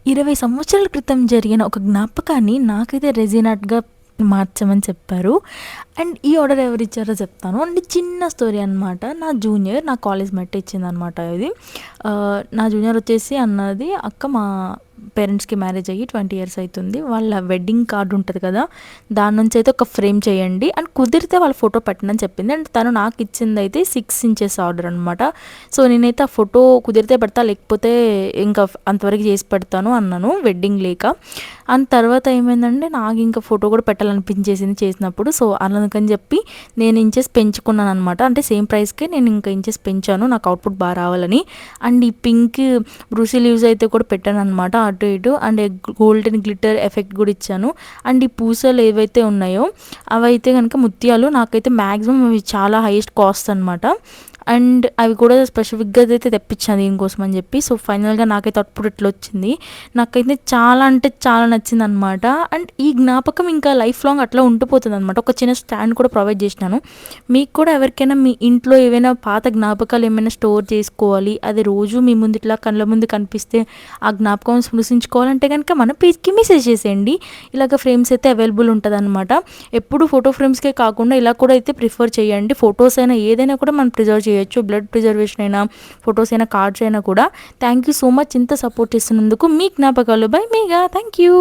20 సంవత్సరాల క్రితం జరిగిన ఒక జ్ఞాపకాన్ని నాకైతే రెజినాట్‌గా మార్చమని చెప్పారు. అండ్ ఈ ఆర్డర్ ఎవరిచ్చారో చెప్తాను. అంటే చిన్న స్టోరీ అనమాట. నా జూనియర్ నా కాలేజ్ మేట్ ఇచ్చిందనమాట ఇది. నా జూనియర్ వచ్చేసి అన్నది, "అక్క మా పేరెంట్స్‌కి మ్యారేజ్ అయ్యి 20 ఇయర్స్ అయితుంది. వాళ్ళ వెడ్డింగ్ కార్డ్ ఉంటది కదా! దాని నుంచయితే ఒక ఫ్రేమ్ చేయండి. అండ్ కుదిరితే వాళ్ళ ఫోటో పెట్టండి" అని చెప్పింది. అండ్ తను నాకు ఇచ్చిందయితే 6 ఇంచెస్ ఆర్డర్ అనమాట. సో, నేనైతే ఆ ఫోటో కుదిరితే పెడతా, లేకపోతే ఇంకా అంతవరకు చేసి పెడతాను అన్నాను వెడ్డింగ్ లేక. అండ్ తర్వాత ఏమైందంటే నాకింక ఫోటో కూడా పెట్టాలనిపించేసింది చేసినప్పుడు. సో, అందుకని చెప్పి నేను ఇంచెస్ పెంచుకున్నాననమాట. అంటే సేమ్ ప్రైస్‌కే నేను ఇంకా ఇంచెస్ పెంచాను నాకు అవుట్‌పుట్ బా రావాలని. అండ్ ఈ పింక్ బ్రూసీ లీవ్స్ అయితే కూడా పెట్టాననమాట అటు ఇటు. అండ్ గోల్డెన్ గ్లిట్టర్ ఎఫెక్ట్ కూడా ఇచ్చాను. అండ్ ఈ పూసలు ఏవైతే ఉన్నాయో అవైతే గనుక ముత్యాలు. నాకైతే మ్యాక్సిమం అవి చాలా హైయెస్ట్ కాస్ట్ అనమాట. అండ్ అవి కూడా స్పెసిఫిక్‌గా అయితే తెప్పించాను దీనికోసం అని చెప్పి. సో, ఫైనల్‌గా నాకైతే అవుట్‌పుట్ ఇట్లొచ్చింది. నాకైతే చాలా అంటే చాలా నచ్చిందనమాట. అండ్ ఈ జ్ఞాపకం ఇంకా లైఫ్ లాంగ్ అట్లా ఉండిపోతుందనమాట. ఒక చిన్న స్టాండ్ కూడా ప్రొవైడ్ చేసినాను. మీకు కూడా ఎవరికైనా మీ ఇంట్లో ఏవైనా పాత జ్ఞాపకాలు ఏమైనా స్టోర్ చేసుకోవాలి, అది రోజు మీ ముందు ఇట్లా కళ్ళ ముందు కనిపిస్తే ఆ జ్ఞాపకం స్మృశించుకోవాలంటే కనుక మన పేజ్‌కి మెసేజ్ చేసేయండి. ఇలాగ ఫ్రేమ్స్ అయితే అవైలబుల్ ఉంటదనమాట. ఎప్పుడు ఫోటో ఫ్రేమ్స్‌కే కాకుండా ఇలా కూడా అయితే ప్రిఫర్ చేయండి. ఫోటోస్ అయినా ఏదైనా కూడా మనం ప్రిజర్వ్ చేయొచ్చు. బ్లడ్ ప్రిజర్వేషన్ అయినా, ఫోటోస్ అయినా, కార్డ్స్ అయినా కూడా. థ్యాంక్ యూ సో మచ్ ఇంత సపోర్ట్ చేస్తున్నందుకు. మీ జ్ఞాపకాలు బై మేఘా. Thank you.